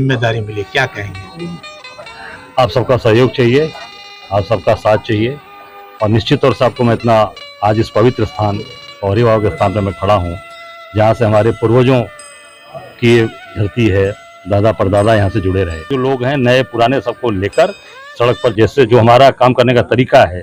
जिम्मेदारी मिली, क्या कहेंगे? आप सबका सहयोग चाहिए, आप सबका साथ चाहिए और निश्चित तौर से आपको मैं इतना आज इस पवित्र स्थान और बाबा के स्थान पर मैं खड़ा हूँ जहाँ से हमारे पूर्वजों की धरती है, दादा परदादा यहाँ से जुड़े रहे। जो लोग हैं नए पुराने सबको लेकर सड़क पर जैसे जो हमारा काम करने का तरीका है,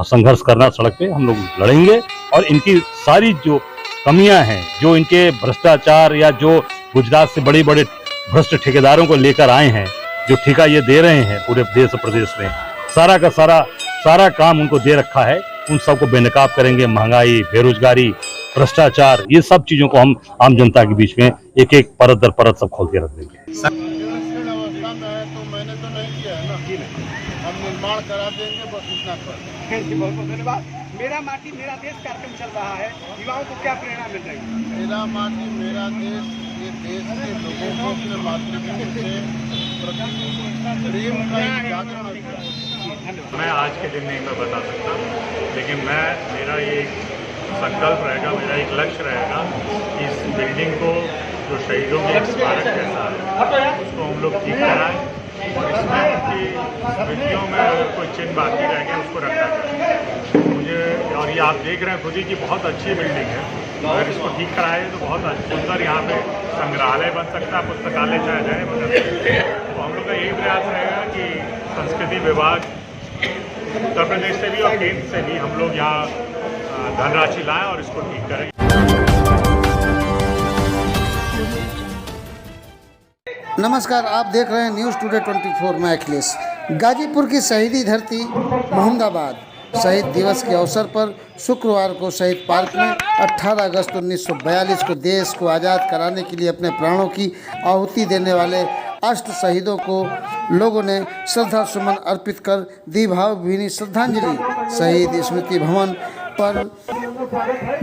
संघर्ष करना सड़क पे हम लोग लड़ेंगे और इनकी सारी जो कमियां हैं, जो इनके भ्रष्टाचार या जो गुजरात से बड़े बड़े भ्रष्ट ठेकेदारों को लेकर आए हैं, जो ठेका ये दे रहे हैं पूरे देश प्रदेश में, सारा का सारा काम उनको दे रखा है, उन सबको बेनकाब करेंगे। महंगाई, बेरोजगारी, भ्रष्टाचार, ये सब चीजों को हम आम जनता के बीच में एक एक परत दर परत सब खोल के रख देंगे। अवस्था में है तो मैंने तो नहीं किया है ना, हम निर्माण करा देंगे, बस इतना कर। बहुत बहुत धन्यवाद। मेरा माटी मेरा देश कार्यक्रम चल रहा है, युवाओं को क्या प्रेरणा मिल रही है? मेरा माटी मेरा देश, ये देश के लोगों को अपने मातृभूमि से प्रेम का जागरण। मैं आज के दिन नहीं मैं बता सकता, लेकिन मेरा ये संकल्प रहेगा, मेरा एक लक्ष्य रहेगा कि इस बिल्डिंग को जो शहीदों के एक स्मारक जैसा है उसको हम लोग ठीक कराएं और इसमें उनकी स्मृतियों में अगर कोई चिन्ह बाकी रह गया उसको रखा जाए। मुझे और ये आप देख रहे हैं खुद ही कि बहुत अच्छी बिल्डिंग है, अगर इसको ठीक कराए तो बहुत सुंदर यहाँ पे संग्रहालय बन सकता है, पुस्तकालय चाहे जाए बन सकता है। तो हम लोग का यही प्रयास रहेगा कि संस्कृति विभाग उत्तर प्रदेश से भी और केंद्र से भी हम लोग यहाँ धनराशि लाएं और इसको ठीक करें। नमस्कार, आप देख रहे हैं न्यूज़ टुडे 24। मैं अखिलेश। गाजीपुर की शहीदी धरती मोहम्मदाबाद शहीद दिवस के अवसर पर शुक्रवार को शहीद पार्क में 18 अगस्त 1942 को देश को आज़ाद कराने के लिए अपने प्राणों की आहुति देने वाले 8 शहीदों को लोगों ने श्रद्धा सुमन अर्पित कर दी भावभीनी श्रद्धांजलि। शहीद स्मृति भवन पर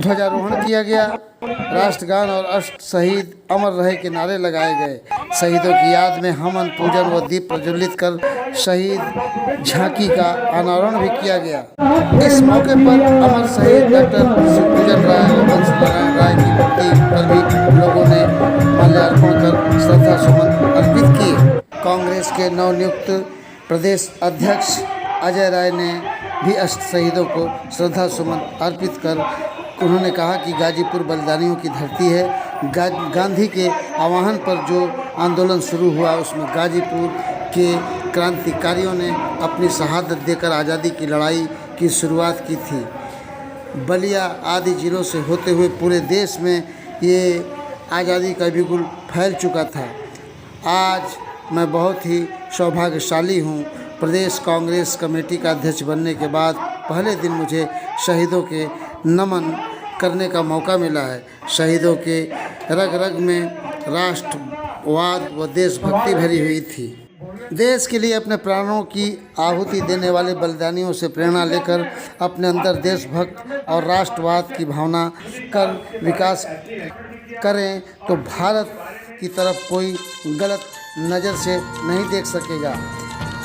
ध्वजारोहण किया गया, राष्ट्रगान और अष्ट शहीद अमर रहे के नारे लगाए गए। शहीदों की याद में हवन पूजन व दीप प्रज्वलित कर शहीद झांकी का अनावरण भी किया गया। इस मौके पर अमर शहीद डॉक्टर शिवपूजन राय व वंशनारायण राय की मूर्ति पर भी लोगों ने माल्यार्पण कर श्रद्धा सुमन अर्पित किए। कांग्रेस के नवनियुक्त प्रदेश अध्यक्ष अजय राय ने भी अष्ट शहीदों को श्रद्धा सुमन अर्पित कर उन्होंने कहा कि गाजीपुर बलिदानियों की धरती है। गांधी के आह्वान पर जो आंदोलन शुरू हुआ उसमें गाजीपुर के क्रांतिकारियों ने अपनी शहादत देकर आज़ादी की लड़ाई की शुरुआत की थी। बलिया आदि जिलों से होते हुए पूरे देश में ये आज़ादी का बिगुल फैल चुका था। आज मैं बहुत ही सौभाग्यशाली हूँ। प्रदेश कांग्रेस कमेटी का अध्यक्ष बनने के बाद पहले दिन मुझे शहीदों के नमन करने का मौका मिला है। शहीदों के रग रग में राष्ट्रवाद व देशभक्ति भरी हुई थी। देश के लिए अपने प्राणों की आहुति देने वाले बलिदानियों से प्रेरणा लेकर अपने अंदर देशभक्त और राष्ट्रवाद की भावना कर विकास करें तो भारत की तरफ कोई गलत नज़र से नहीं देख सकेगा।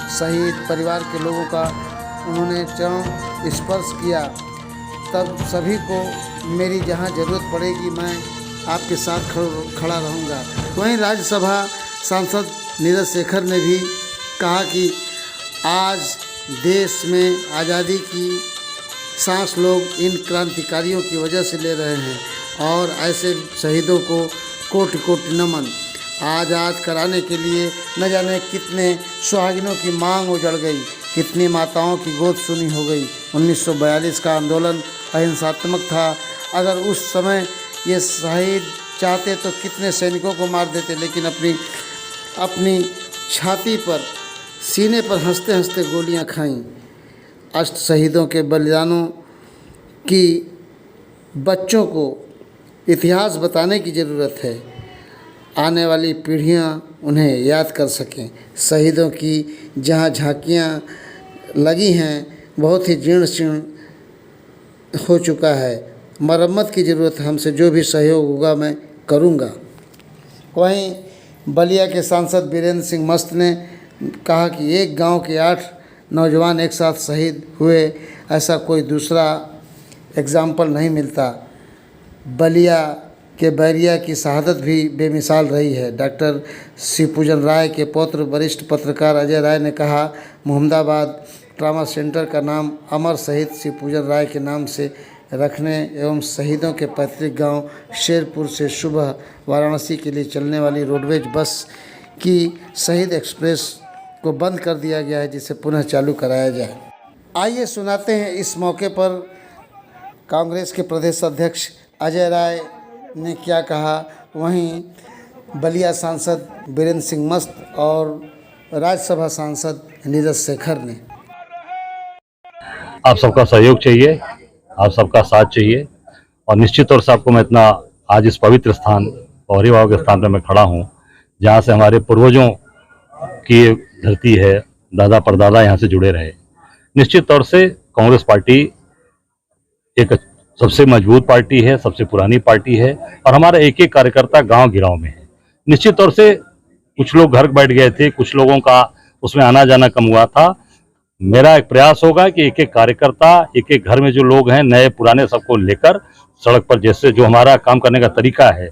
शहीद परिवार के लोगों का उन्होंने चरण स्पर्श किया। तब सभी को मेरी जहां ज़रूरत पड़ेगी मैं आपके साथ खड़ा रहूँगा। वहीं राज्यसभा सांसद नीरज शेखर ने भी कहा कि आज देश में आज़ादी की सांस लोग इन क्रांतिकारियों की वजह से ले रहे हैं और ऐसे शहीदों को कोटि कोटि नमन। आज़ाद कराने के लिए न जाने कितने सुहागिनों की मांग उजड़ गई, कितनी माताओं की गोद सुनी हो गई। 1942 का आंदोलन अहिंसात्मक था। अगर उस समय ये शहीद चाहते तो कितने सैनिकों को मार देते, लेकिन अपनी छाती पर सीने पर हंसते हंसते गोलियां खाईं। अष्ट शहीदों के बलिदानों की बच्चों को इतिहास बताने की ज़रूरत है। आने वाली पीढ़ियां उन्हें याद कर सकें। शहीदों की जहां झांकियां लगी हैं बहुत ही जीर्ण शीर्ण हो चुका है। मरम्मत की ज़रूरत है। हमसे जो भी सहयोग होगा मैं करूंगा। वहीं बलिया के सांसद बीरेंद्र सिंह मस्त ने कहा कि एक गांव के 8 नौजवान एक साथ शहीद हुए, ऐसा कोई दूसरा एग्जाम्पल नहीं मिलता। बलिया के बैरिया की शहादत भी बेमिसाल रही है। डॉक्टर शिवपूजन राय के पौत्र वरिष्ठ पत्रकार अजय राय ने कहा, मोहम्मदाबाद ट्रामा सेंटर का नाम अमर शहीद शिवपूजन राय के नाम से रखने एवं शहीदों के पैतृक गांव शेरपुर से सुबह वाराणसी के लिए चलने वाली रोडवेज बस की शहीद एक्सप्रेस को बंद कर दिया गया है, जिसे पुनः चालू कराया जाए। आइए सुनाते हैं इस मौके पर कांग्रेस के प्रदेश अध्यक्ष अजय राय ने क्या कहा, वहीं बलिया सांसद बीरेंद्र सिंह मस्त और राज्यसभा सांसद नीरज शेखर ने। आप सबका सहयोग चाहिए, आप सबका साथ चाहिए और निश्चित तौर से आपको मैं इतना आज इस पवित्र स्थान और अभिभावक के स्थान पर मैं खड़ा हूँ, जहाँ से हमारे पूर्वजों की धरती है, दादा परदादा यहाँ से जुड़े रहे। निश्चित तौर से कांग्रेस पार्टी एक सबसे मजबूत पार्टी है, सबसे पुरानी पार्टी है और हमारा एक एक कार्यकर्ता गांव गिराव में है। निश्चित तौर से कुछ लोग घर बैठ गए थे, कुछ लोगों का उसमें आना जाना कम हुआ था। मेरा एक प्रयास होगा कि एक एक कार्यकर्ता, एक एक घर में जो लोग हैं, नए पुराने, सबको लेकर सड़क पर, जैसे जो हमारा काम करने का तरीका है,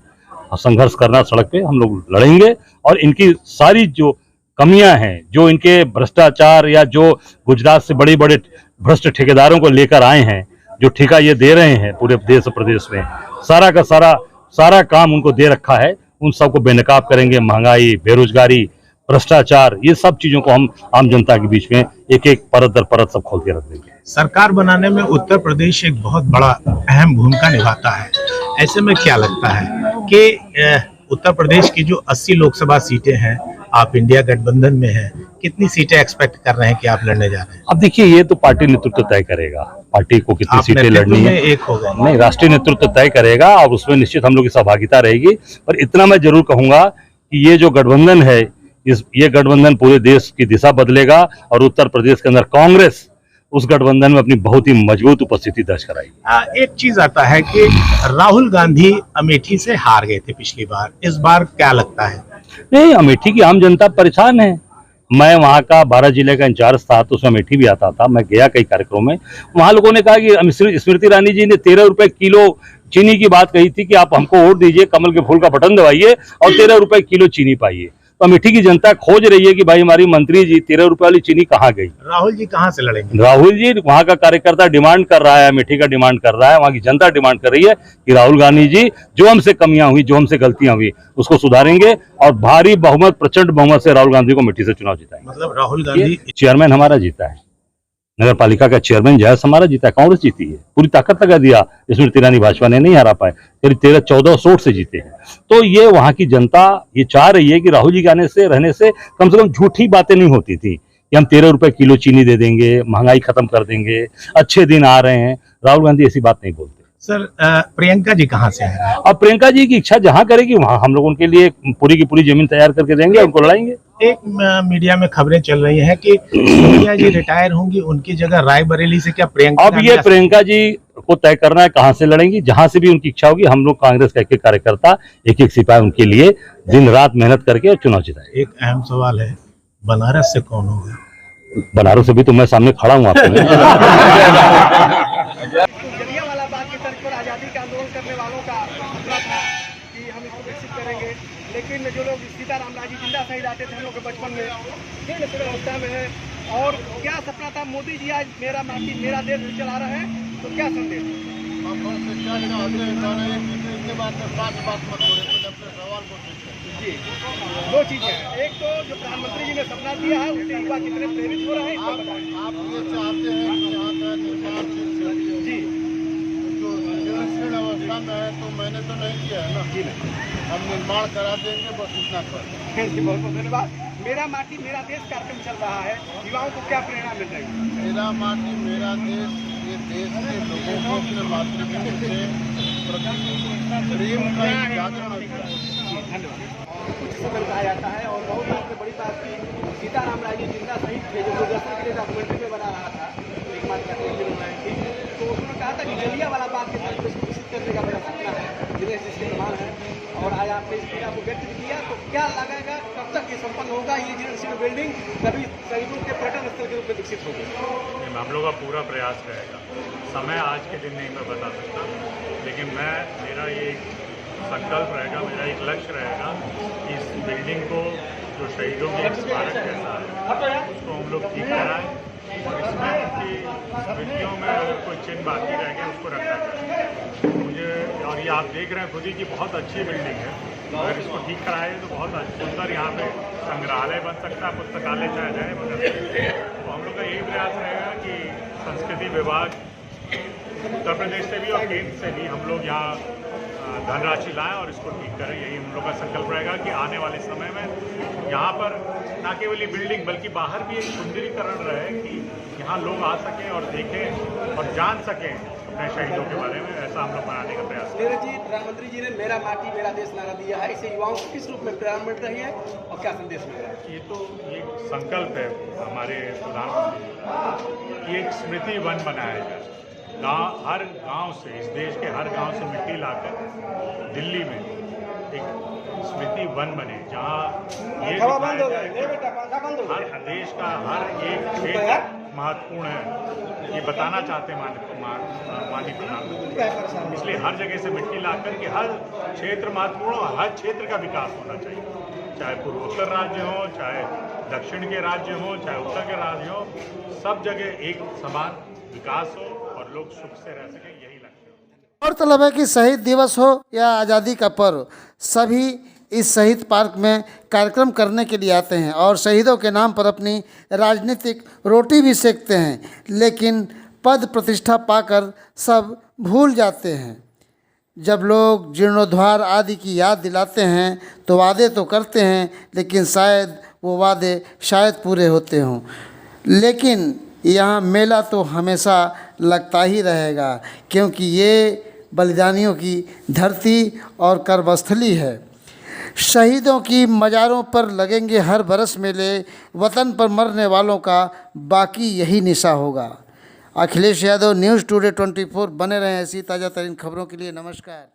संघर्ष करना, सड़क पे हम लोग लड़ेंगे और इनकी सारी जो कमियां हैं, जो इनके भ्रष्टाचार या जो गुजरात से बड़े बड़े भ्रष्ट ठेकेदारों को लेकर आए हैं, जो ठेका ये दे रहे हैं पूरे देश प्रदेश में, सारा का सारा काम उनको दे रखा है, उन सबको बेनकाब करेंगे। महंगाई, बेरोजगारी, भ्रष्टाचार, ये सब चीजों को हम आम जनता के बीच में एक एक परत दर परत सब खोल के रख देंगे। सरकार बनाने में उत्तर प्रदेश एक बहुत बड़ा अहम भूमिका निभाता है। ऐसे में क्या लगता है कि उत्तर प्रदेश की जो 80 लोकसभा सीटें हैं, आप इंडिया गठबंधन में हैं, कितनी सीटें एक्सपेक्ट कर रहे हैं कि आप लड़ने जा रहे हैं? अब देखिए, ये तो पार्टी नेतृत्व तय करेगा, पार्टी को कितनी सीटें लड़नी है। एक हो गए नहीं, राष्ट्रीय नेतृत्व तय करेगा और उसमें निश्चित हम लोग की सहभागिता रहेगी। पर इतना मैं जरूर कहूंगा कि ये जो गठबंधन है, ये गठबंधन पूरे देश की दिशा बदलेगा और उत्तर प्रदेश के अंदर कांग्रेस उस गठबंधन में अपनी बहुत ही मजबूत उपस्थिति दर्ज कराएगी। एक चीज आता है कि राहुल गांधी अमेठी से हार गए थे पिछली बार, इस बार क्या लगता है? नहीं, अमेठी की आम जनता परेशान है। मैं वहाँ का 12 जिले का इंचार्ज था, तो उसमें अमेठी भी आता था, मैं गया कई कार्यक्रमों में। वहाँ लोगों ने कहा कि स्मृति ईरानी जी ने 13 रुपए किलो चीनी की बात कही थी कि आप हमको वोट दीजिए, कमल के फूल का बटन दबाइए और 13 रुपए किलो चीनी पाइए। तो अमेठी की जनता खोज रही है कि भाई हमारी मंत्री जी 13 रुपए वाली चीनी कहाँ गई। राहुल जी कहाँ से लड़ेंगे? राहुल जी, वहाँ का कार्यकर्ता डिमांड कर रहा है, अमेठी का डिमांड कर रहा है, वहाँ की जनता डिमांड कर रही है कि राहुल गांधी जी जो हमसे कमियां हुई, जो हमसे गलतियां हुई, उसको सुधारेंगे और भारी बहुमत, प्रचंड बहुमत से राहुल गांधी को अमेठी से चुनाव जिताएंगे। मतलब राहुल गांधी चेयरमैन हमारा जीता है, नगर पालिका का चेयरमैन जयस हमारा जीता है, कांग्रेस जीती है, पूरी ताकत लगा दिया। स्मृति ईरानी भाजपा ने नहीं हरा पाए, करीब 13-14 वोट से जीते हैं। तो ये वहां की जनता ये चाह रही है कि राहुल जी के आने से, रहने से कम झूठी बातें नहीं होती थी कि हम 13 रुपए किलो चीनी दे देंगे, महंगाई खत्म कर देंगे, अच्छे दिन आ रहे हैं। राहुल गांधी ऐसी बात नहीं बोलते। सर, प्रियंका जी कहाँ से हैं? अब प्रियंका जी की इच्छा जहां करेगी वहां हम लोग उनके लिए पूरी की पूरी जमीन तैयार करके देंगे, उनको लड़ाएंगे। एक मीडिया में खबरें चल रही हैं कि सोनिया जी रिटायर होंगी, उनकी जगह रायबरेली से क्या प्रियंका? अब ये प्रियंका जी को तय करना है कहां से लड़ेंगी, जहां से भी उनकी इच्छा होगी। हम लोग कांग्रेस का एक कार्यकर्ता, एक सिपाही उनके लिए दिन रात मेहनत करके चुनाव जिताए। एक अहम सवाल है, बनारस से कौन होगा? बनारस से भी तो मैं सामने खड़ा हूँ आपके जलियांवाला बाग की तर्ज पर आज़ादी का आंदोलन करने वालों का सपना था कि हम इसको विकसित करेंगे, लेकिन जो लोग सीताराम राजी जिंदा शहीद आते थे हम लोग के बचपन में, फिर अवस्था में है। और क्या सपना था? मोदी जी आज मेरा माटी मेरा देश चला रहे हैं, तो क्या संदेश? आप हमसे क्या चाहते हैं? सारे इनके बात में 5 बात मत बोले, तो अपने सवाल को पूछें। जी, 2 चीजें हैं। एक तो जो प्रधानमंत्री जी ने सपना दिया है, उससे युवा कितने प्रेरित हो रहे हैं, आप ये चाहते हैं कि यहाँ का निर्माण जी जो जीर्ण अवस्था में है, तो मैंने तो नहीं किया है ना। जी नहीं, हम निर्माण करा देंगे, बस इतना कर। बहुत बहुत धन्यवाद। मेरा माटी मेरा देश कार्यक्रम चल रहा है, युवाओं को क्या प्रेरणा मिल रही है? मेरा माटी मेरा देश, ये देश के लोगों को अपने मातृभूमि से प्रेम का एक जागरण होता है। धन्यवाद। कुछ समय बताया जाता है और बहुत सबसे बड़ी बात की सीताराम राय जी जिंदा शहीद थे, जो दूरदर्शन के लिए डॉक्यूमेंट्री में बना रहा था, एक बात कहते हैं थी, तो उसने कहा था कि जलियांवाला बाग के तर्ज पर विकसित करने का मेरा सपना है, जिन्हें जिसके समान है। और आज आपने इस पीड़ा को व्यक्त किया, तो क्या लगेगा कब तक ये संपन्न होगा? ये जीर्ण बिल्डिंग कभी शहीदों के पर्यटन स्थल के रूप में विकसित होगी? हम लोग का पूरा प्रयास रहेगा। समय आज के दिन नहीं मैं बता सकता, लेकिन मेरा ये संकल्प रहेगा, मेरा एक लक्ष्य रहेगा कि इस बिल्डिंग को जो शहीदों की एक स्मारक जैसा है उसको हम लोग ठीक कराएं और इसमें उनकी स्मृतियों में अगर कोई चिन्ह बाकी रह गया उसको रखा जाए। मुझे और ये आप देख रहे हैं खुद ही की बहुत अच्छी बिल्डिंग है, अगर इसको ठीक कराए तो बहुत सुंदर यहाँ पे संग्रहालय बन सकता है, पुस्तकालय चाहे जाए बन सकता है। तो हम लोग का यही प्रयास रहेगा कि संस्कृति विभाग उत्तर प्रदेश से भी और केंद्र से भी हम लोग यहाँ धनराशि लाएं और इसको ठीक करें। यही हम लोग का संकल्प रहेगा कि आने वाले समय में यहाँ पर न केवल ये बिल्डिंग बल्कि बाहर भी एक सुंदरीकरण रहे कि यहाँ लोग आ सकें और देखें और जान सकें अपने शहीदों के बारे में। ऐसा हम लोग बनाने का प्रयास करें। नीरज जी, प्रधानमंत्री जी ने मेरा माटी मेरा देश नारा दिया है, इसे युवाओं को किस रूप में प्रेरणा मिल रही है और क्या संदेश मिल रहा है? ये तो ये संकल्प है हमारे प्रधानमंत्री की, एक स्मृति वन बनाया जाए। हर गांव से, इस देश के हर गांव से मिट्टी लाकर दिल्ली में एक स्मृति वन बने जहां ये दिखाया जाए कि हर देश का हर एक क्षेत्र महत्वपूर्ण है। ये बताना चाहते हैं माननीय प्रधानमंत्री, इसलिए हर जगह से मिट्टी लाकर कि हर क्षेत्र महत्वपूर्ण और हर क्षेत्र का विकास होना चाहिए, चाहे पूर्वोत्तर राज्य हो, चाहे दक्षिण के राज्य हो, चाहे उत्तर के राज्य हो, सब जगह एक समान विकास हो और लोग सुख से रह सकें, यही लक्ष्य है। गौरतलब है कि शहीद दिवस हो या आज़ादी का पर्व, सभी इस शहीद पार्क में कार्यक्रम करने के लिए आते हैं और शहीदों के नाम पर अपनी राजनीतिक रोटी भी सेकते हैं, लेकिन पद प्रतिष्ठा पाकर सब भूल जाते हैं। जब लोग जीर्णोद्धार आदि की याद दिलाते हैं तो वादे तो करते हैं, लेकिन शायद वो वादे शायद पूरे होते हों। लेकिन यहाँ मेला तो हमेशा लगता ही रहेगा, क्योंकि ये बलिदानियों की धरती और कर्मस्थली है। शहीदों की मज़ारों पर लगेंगे हर बरस मेले, वतन पर मरने वालों का बाकी यही निशा होगा। Akhilesh Yadav, news today 24। बने रहें ऐसी ताज़ा तरीन खबरों के लिए। नमस्कार।